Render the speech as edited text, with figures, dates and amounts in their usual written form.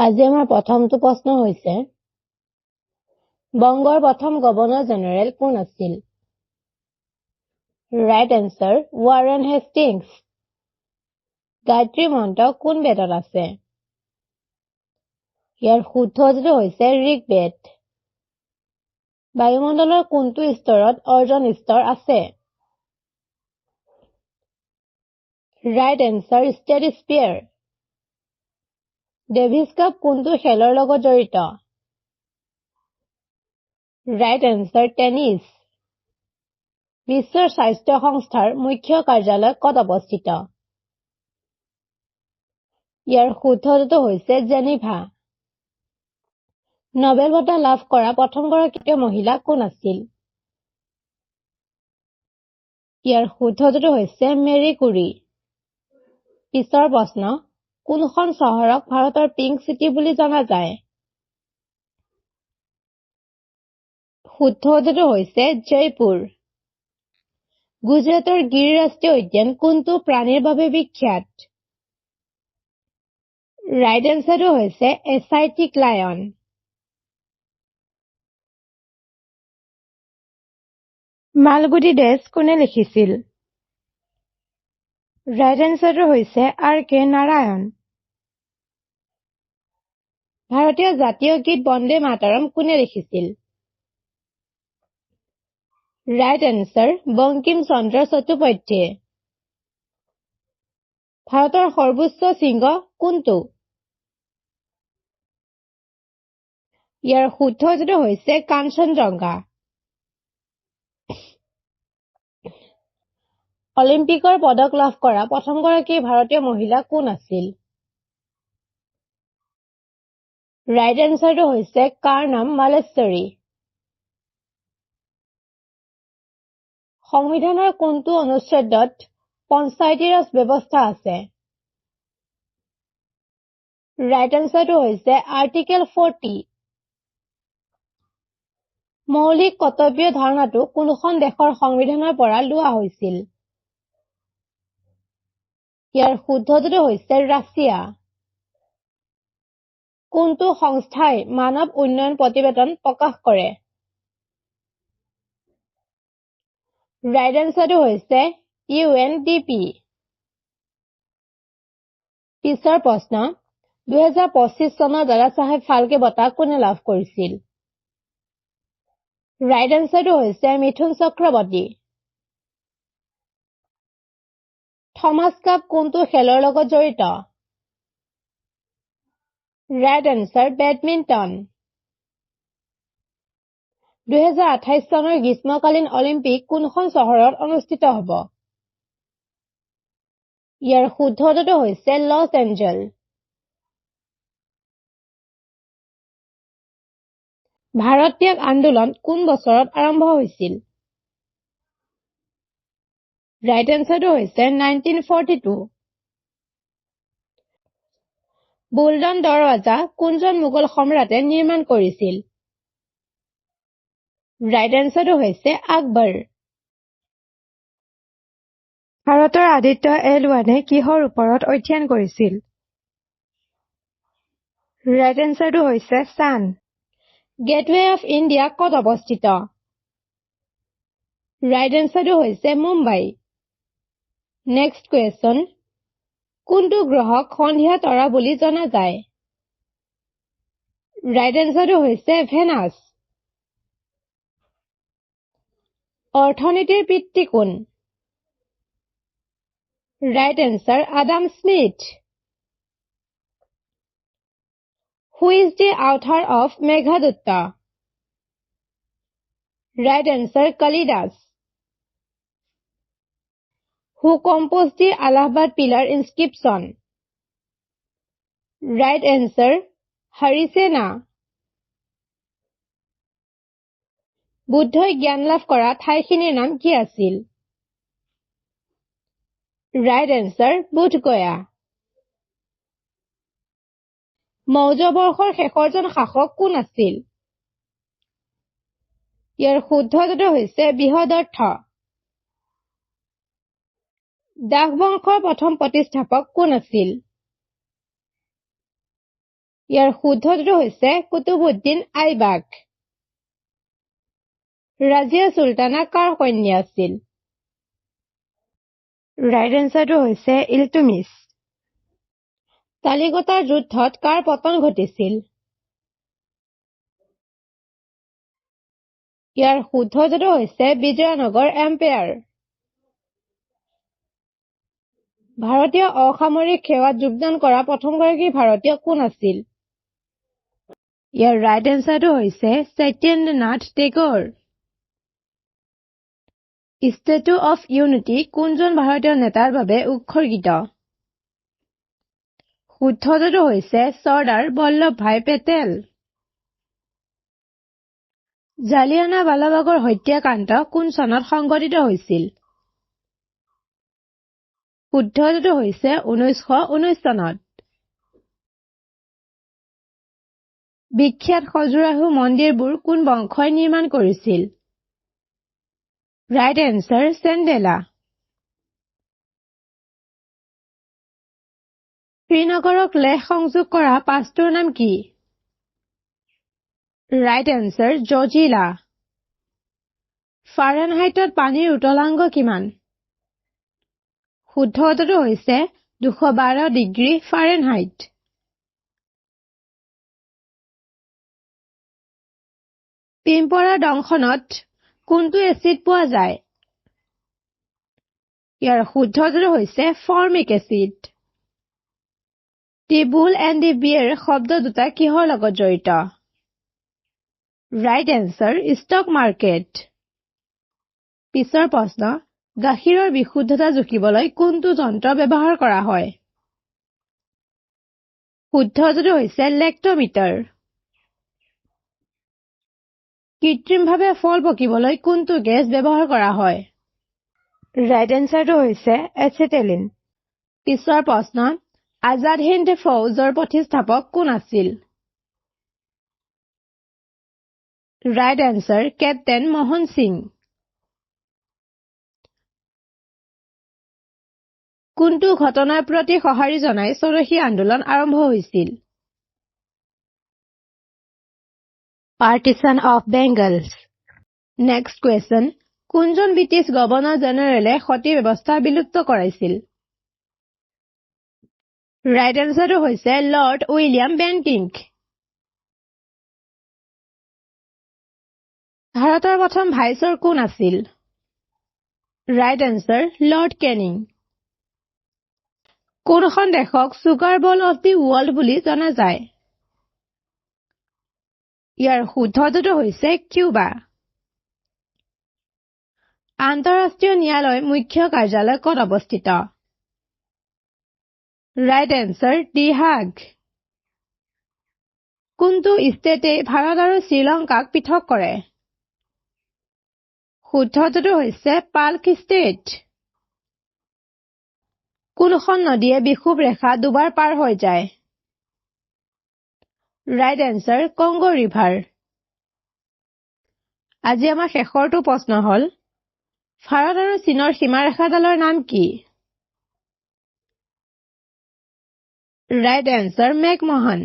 আজি আমাৰ প্ৰথমটো প্ৰশ্ন হৈছে বংগৰ প্ৰথম গভৰ্ণৰ জেনেৰেল কোন আছিল? Right answer Warren Hastings. Gayatri মন্ত্ৰ কোন বেদত আছে? ইয়াৰ শুদ্ধ উত্তৰটো হৈছে ঋগ্বেদ। বায়ুমণ্ডলৰ কোনটো স্তৰত অজন স্তৰ আছে? Right answer stratosphere. Davis cup কোনটো খেলৰ লগত জড়িত? Right answer tennis. বিশ্বৰ স্বাস্থ্য সংস্থাৰ মুখ্য কাৰ্যালয় ক'ত অৱস্থিত? ইয়াৰ শুদ্ধ উত্তৰটো হৈছে জেনিভা। নোবেল বঁটা লাভ কৰা প্ৰথমগৰাকী মহিলা কোন আছিল? ইয়াৰ শুদ্ধ উত্তৰটো হৈছে মেৰী কুৰী। পিছৰ প্ৰশ্ন, কোনখন চহৰক ভাৰতৰ পিংক চিটি বুলি জনা যায়? শুদ্ধ উত্তৰটো হৈছে জয়পুৰ। গুজৰাটৰ গিৰ ৰাষ্ট্ৰীয় উদ্যান কোনটো প্ৰাণীৰ বাবে বিখ্যাত? ৰাইট এনসাৰটো হৈছে এছিয়াটিক লায়ন। মালগুডি ডেছ কোনে লিখিছিল? ৰাইট এনসাৰটো হৈছে আৰ.কে. নাৰায়ণ। ভাৰতীয় জাতীয় গীত বন্দে মাতৰম কোনে লিখিছিল? Right answer Bankim Chandra Chattopadhyay. ভাৰতৰ সৰ্বোচ্চ শৃংগ কোনটো? ইয়াৰ শুদ্ধ উত্তৰটো হৈছে কাঞ্চনজংঘা। অলিম্পিকৰ পদক লাভ কৰা প্ৰথমগৰাকী ভাৰতীয় মহিলা কোন আছিল? ৰাইট এনসাৰটো হৈছে কাৰ্ণম মালেশ্বৰী। সংবিধানৰ কোনটো অনুচ্ছেদত পঞ্চায়তী ৰাজ ব্যৱস্থা আছে? ৰাইট এনসাৰটো হৈছে আৰ্টিকেল 40। মৌলিক কৰ্তব্য ধাৰণাটো কোনখন দেশৰ সংবিধানৰ পৰা লোৱা হৈছিল? ইয়াৰ শুদ্ধ উত্তৰটো হৈছে ৰাছিয়া। কোনটো সংস্থাই মানৱ উন্নয়ন প্ৰতিবেদন প্ৰকাশ কৰে? ৰাইট এনসাৰটো হৈছে UNDP। পিছৰ প্ৰশ্ন, 2025 চনৰ দাদা চাহেব ফাল্কে বঁটা কোনে লাভ কৰিছিল? ৰাইট এনসাৰটো হৈছে মিথুন চক্ৰৱৰ্তী। থমাছ কাপ কোনটো খেলৰ লগত জড়িত? Right answer badminton. 2028 চনৰ গ্ৰীষ্মকালীন অলিম্পিক কোনখন চহৰত অনুষ্ঠিত হ'ব? ইয়াৰ শুদ্ধ উত্তৰটো হৈছে লছ এঞ্জেল। ভাৰত ত্যাগ আন্দোলন কোন বছৰত আৰম্ভ হৈছিল? ৰাইট এনসাৰটো হৈছে 1942। বুলডন দৰৱাজা কোনজন মোগল সম্ৰাটে নিৰ্মাণ কৰিছিল? ৰাইট এনসাৰটো হৈছে আকবৰ। ভাৰতৰ আদিত্য L1 কিহৰ ওপৰত অধ্যয়ন কৰিছিল? ৰাইট এনসাৰটো হৈছে চান। গেটৱে অফ ইণ্ডিয়া ক'ত অৱস্থিত? ৰাইট এনসাৰটো হৈছে মুম্বাই। নেক্সট কুৱেশ্যন, কোনটো গ্ৰহক সন্ধিয়া তৰা বুলি জনা যায়? ৰাইট এনসাৰটো হৈছে ভেনাছ। অৰ্থনীতিৰ পিতৃ কোন? Right answer Adam Smith. Who is the author of Meghaduta? Right answer Kalidasa. Who composed the Allahabad pillar inscription? Right answer Harisena. বুদ্ধই জ্ঞান লাভ কৰা ঠাইখিনিৰ নাম কি আছিল? Right answer Bodh Gaya. মৌৰ্য বংশৰ শেষৰজন শাসক কোন আছিল? ইয়াৰ শুদ্ধ উত্তৰটো হৈছে বৃহদৰ্থ। দাস বংশৰ প্ৰথম প্ৰতিষ্ঠাপক কোন আছিল? ইয়াৰ শুদ্ধটো হৈছে কুতুবুদ্দিন আইবাক। ৰাজিয়া চুলতানা কাৰ কন্যা আছিল? ৰাইট এনচাৰটো হৈছে ইলতুমিছ। তালিকতাৰ যুদ্ধত কাৰ পতন ঘটিছিল? ইয়াৰ শুদ্ধটো হৈছে বিজয়নগৰ এম্পায়াৰ। ভাৰতীয় অসামৰিক সেৱাত যোগদান কৰা প্ৰথমগৰাকী ভাৰতীয় কোন আছিল? ইয়াৰ ৰাইট এনচাৰটো হৈছে সত্যেন্দ্ৰনাথ টেগৰ। ষ্টেচু অফ ইউনিটি কোনজন ভাৰতীয় নেতাৰ বাবে উৎসৰ্গিত? শুদ্ধটো হৈছে চৰ্দাৰ বল্লভভাই পেটেল। জালিয়ানাৱালাবাগৰ হত্যাকাণ্ড কোন চনত সংঘটিত হৈছিল? শুদ্ধটো হৈছে 1919 চনত। বিখ্যাত খজুৰাহো মন্দিৰবোৰ কোন বংশই নিৰ্মাণ কৰিছিল? Right answer Chandela. শ্ৰীনগৰক লেহ সংযোগ কৰা পাছটোৰ নাম কি? Right answer Zojila. ফাৰেনহাইটত পানীৰ উতলাংক কিমান? শুদ্ধটো হৈছে 212 ডিগ্ৰী ফাৰেনহাইট। পিম্পৰা দংশনত কোনটো এচিড পোৱা যায়? ইয়াৰ শুদ্ধটো হৈছে ফৰ্মিক এচিড। দি বুল এণ্ড দি বিয়েৰ শব্দ দুটা কিহৰ লগত জড়িত? Right answer stock market. পিছৰ প্ৰশ্ন, গাখীৰৰ বিশুদ্ধতা জুখিবলৈ কোনটো যন্ত্ৰ ব্যৱহাৰ কৰা হয়? শুদ্ধটো হৈছে লেক্টোমিটাৰ। কৃত্ৰিমভাৱে ফল পকিবলৈ কোনটো গেছ ব্যৱহাৰ কৰা হয়? ৰাইট এনচাৰটো হৈছে এচিটেলিন। পিছৰ প্ৰশ্ন, আজাদ হিন্দ ফৌজৰ প্ৰতিষ্ঠাপক কোন আছিল? Right answer captain Mohan Singh. কোনটো ঘটনাৰ প্ৰতি সঁহাৰি জনাই স্বদেশী আন্দোলন আৰম্ভ হৈছিল? Partition of bangles. Next question, কোনজন ব্ৰিটিছ গভৰ্ণৰ জেনেৰেলে সতী ব্যৱস্থা বিলুপ্ত কৰাইছিল? ৰাইট এনচাৰটো হৈছে লৰ্ড উইলিয়াম বেণ্টিংক। ভাৰতৰ প্ৰথম ভাইচৰ কোন আছিল? Right answer lord Canning. কোনখন দেশক sugar ball of the world বুলি জনা যায়? ইয়াৰ শুদ্ধটো হৈছে কিউবা। আন্তঃৰাষ্ট্ৰীয় ন্যায়ালয় মুখ্য কাৰ্যালয় ক'ত অৱস্থিত? ৰাইট এনচাৰ দি হাগ। কোনটো ষ্টেটে ভাৰত আৰু শ্ৰীলংকাক পৃথক কৰে? শুদ্ধটো হৈছে পাল্ক ষ্টেট। কোনখন নদীয়ে বিষুৱ ৰেখা দুবাৰ পাৰ হৈ যায়? Right answer Congo river. আজি আমাৰ শেষৰটো প্ৰশ্ন হ'ল, ভাৰত আৰু চীনৰ সীমাৰেখাডালৰ নাম কি? Right answer McMahon.